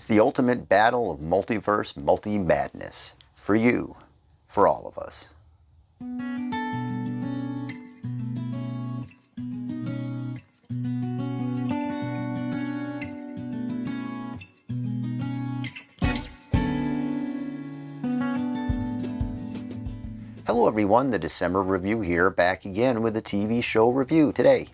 It's the ultimate battle of multiverse multi-madness. For you, for all of us. Hello everyone, the December review here, back again with a TV show review. Today,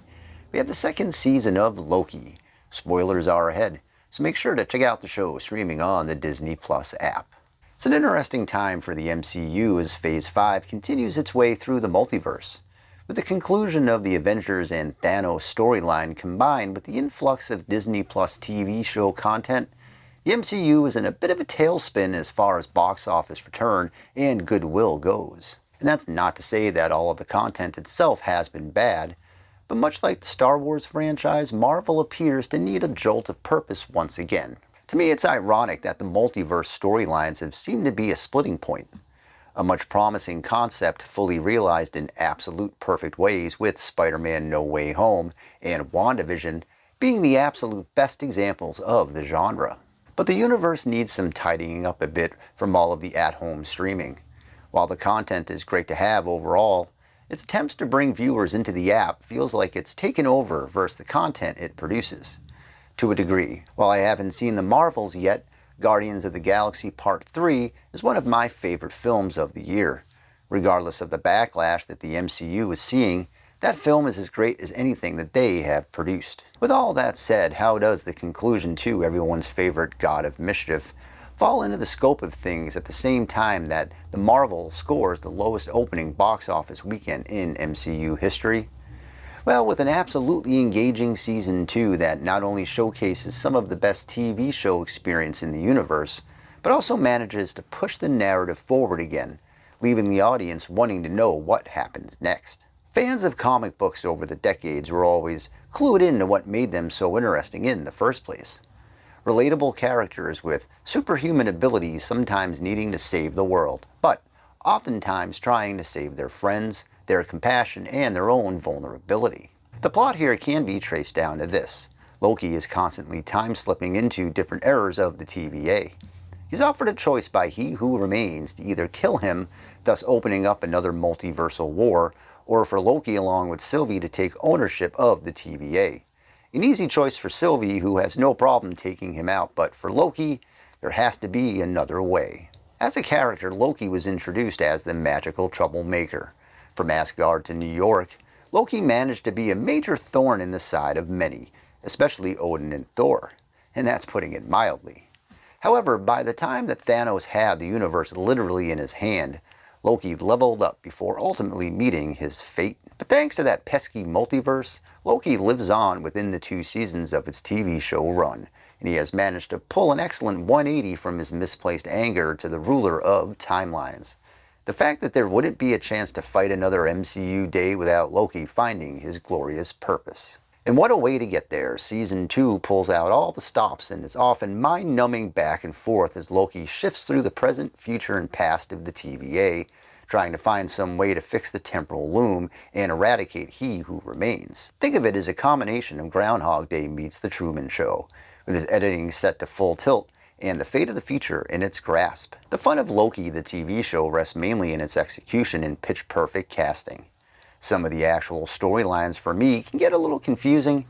we have the second season of Loki. Spoilers are ahead, so make sure to check out the show streaming on the Disney Plus app. It's an interesting time for the MCU as Phase 5 continues its way through the multiverse. With the conclusion of the Avengers and Thanos storyline combined with the influx of Disney Plus TV show content, the MCU is in a bit of a tailspin as far as box office return and goodwill goes. And that's not to say that all of the content itself has been bad, but much like the Star Wars franchise, Marvel appears to need a jolt of purpose once again. To me, it's ironic that the multiverse storylines have seemed to be a splitting point. A much promising concept fully realized in absolute perfect ways, with Spider-Man No Way Home and WandaVision being the absolute best examples of the genre. But the universe needs some tidying up a bit from all of the at-home streaming. While the content is great to have overall, its attempts to bring viewers into the app feels like it's taken over versus the content it produces. To a degree, while I haven't seen the Marvels yet, Guardians of the Galaxy Part 3 is one of my favorite films of the year. Regardless of the backlash that the MCU is seeing, that film is as great as anything that they have produced. With all that said, how does the conclusion to everyone's favorite God of Mischief fall into the scope of things at the same time that the Marvel scores the lowest opening box office weekend in MCU history? Well, with an absolutely engaging Season 2 that not only showcases some of the best TV show experience in the universe, but also manages to push the narrative forward again, leaving the audience wanting to know what happens next. Fans of comic books over the decades were always clued into what made them so interesting in the first place. Relatable characters with superhuman abilities sometimes needing to save the world, but oftentimes trying to save their friends, their compassion, and their own vulnerability. The plot here can be traced down to this. Loki is constantly time-slipping into different eras of the TVA. He's offered a choice by He Who Remains to either kill him, thus opening up another multiversal war, or for Loki along with Sylvie to take ownership of the TVA. An easy choice for Sylvie, who has no problem taking him out, but for Loki, there has to be another way. As a character, Loki was introduced as the magical troublemaker. From Asgard to New York, Loki managed to be a major thorn in the side of many, especially Odin and Thor, and that's putting it mildly. However, by the time that Thanos had the universe literally in his hand, Loki leveled up before ultimately meeting his fate. But thanks to that pesky multiverse, Loki lives on within the 2 seasons of its TV show run, and he has managed to pull an excellent 180 from his misplaced anger to the ruler of timelines. The fact that there wouldn't be a chance to fight another MCU day without Loki finding his glorious purpose. And what a way to get there. Season 2 pulls out all the stops and is often mind-numbing back and forth as Loki shifts through the present, future, and past of the TVA, trying to find some way to fix the temporal loom and eradicate He Who Remains. Think of it as a combination of Groundhog Day meets The Truman Show, with his editing set to full tilt and the fate of the future in its grasp. The fun of Loki, the TV show, rests mainly in its execution and pitch-perfect casting. Some of the actual storylines for me can get a little confusing.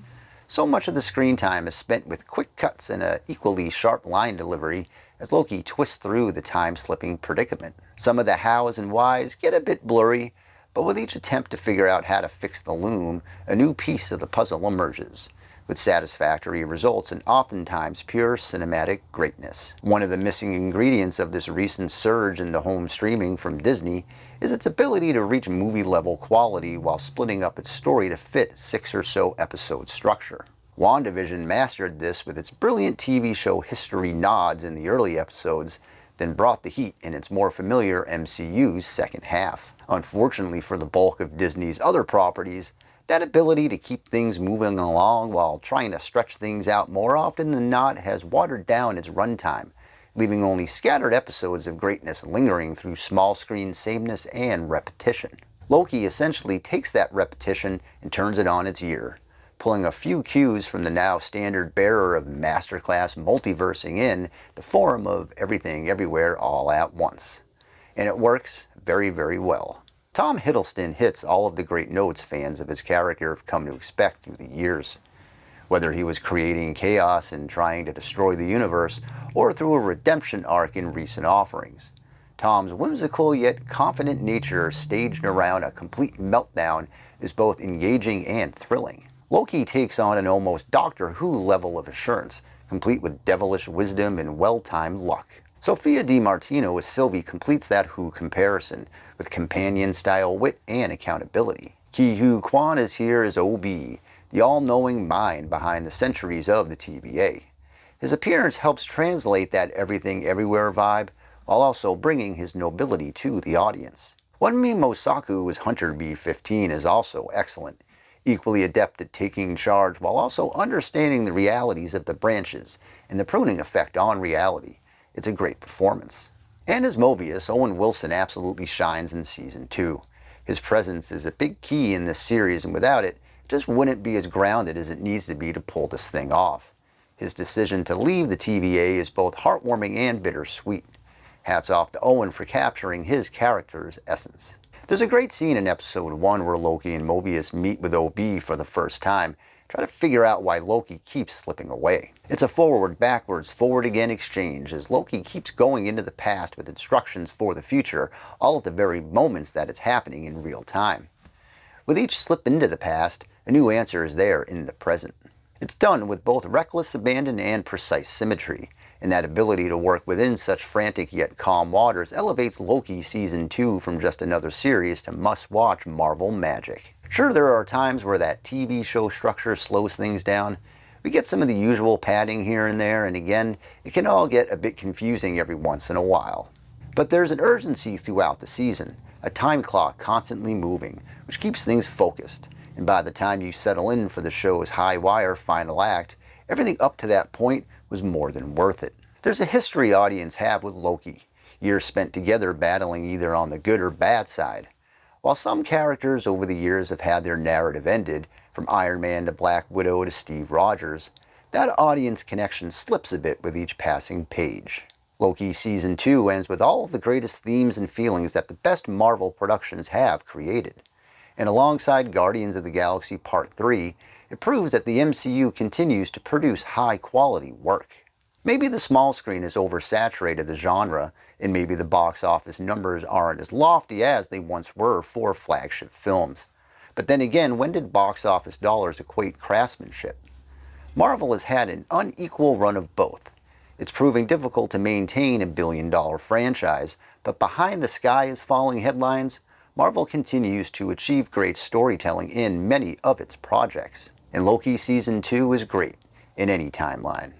So much of the screen time is spent with quick cuts and an equally sharp line delivery as Loki twists through the time-slipping predicament. Some of the hows and whys get a bit blurry, but with each attempt to figure out how to fix the loom, a new piece of the puzzle emerges, with satisfactory results and oftentimes pure cinematic greatness. One of the missing ingredients of this recent surge into home streaming from Disney is its ability to reach movie-level quality while splitting up its story to fit 6 or so episode structure. WandaVision mastered this with its brilliant TV show history nods in the early episodes, then brought the heat in its more familiar MCU's second half. Unfortunately for the bulk of Disney's other properties, that ability to keep things moving along while trying to stretch things out more often than not has watered down its runtime, leaving only scattered episodes of greatness lingering through small screen sameness and repetition. Loki essentially takes that repetition and turns it on its ear, pulling a few cues from the now standard bearer of masterclass multiversing in the form of everything everywhere all at once. And it works very, very well. Tom Hiddleston hits all of the great notes fans of his character have come to expect through the years. Whether he was creating chaos and trying to destroy the universe, or through a redemption arc in recent offerings, Tom's whimsical yet confident nature staged around a complete meltdown is both engaging and thrilling. Loki takes on an almost Doctor Who level of assurance, complete with devilish wisdom and well-timed luck. Sophia DiMartino as Sylvie completes that Who comparison, with companion-style wit and accountability. Ke Huy Quan is here as OB, the all-knowing mind behind the centuries of the TVA. His appearance helps translate that everything everywhere vibe, while also bringing his nobility to the audience. Wunmi Mosaku as Hunter B-15 is also excellent, equally adept at taking charge while also understanding the realities of the branches and the pruning effect on reality. It's a great performance. And as Mobius, Owen Wilson absolutely shines in Season 2. His presence is a big key in this series, and without it, it just wouldn't be as grounded as it needs to be to pull this thing off. His decision to leave the TVA is both heartwarming and bittersweet. Hats off to Owen for capturing his character's essence. There's a great scene in episode 1 where Loki and Mobius meet with OB for the first time, try to figure out why Loki keeps slipping away. It's a forward-backwards, forward-again exchange as Loki keeps going into the past with instructions for the future, all at the very moments that it's happening in real time. With each slip into the past, a new answer is there in the present. It's done with both reckless abandon and precise symmetry, and that ability to work within such frantic yet calm waters elevates Loki Season 2 from just another series to must-watch Marvel magic. Sure, there are times where that TV show structure slows things down. We get some of the usual padding here and there, and again, it can all get a bit confusing every once in a while. But there's an urgency throughout the season, a time clock constantly moving, which keeps things focused. And by the time you settle in for the show's high-wire final act, everything up to that point was more than worth it. There's a history audience have with Loki, years spent together battling either on the good or bad side. While some characters over the years have had their narrative ended, from Iron Man to Black Widow to Steve Rogers, that audience connection slips a bit with each passing page. Loki Season 2 ends with all of the greatest themes and feelings that the best Marvel productions have created. And alongside Guardians of the Galaxy Part 3, it proves that the MCU continues to produce high-quality work. Maybe the small screen has oversaturated the genre, and maybe the box office numbers aren't as lofty as they once were for flagship films. But then again, when did box office dollars equate craftsmanship? Marvel has had an unequal run of both. It's proving difficult to maintain a billion-dollar franchise, but behind the sky is falling headlines, Marvel continues to achieve great storytelling in many of its projects. And Loki Season 2 is great in any timeline.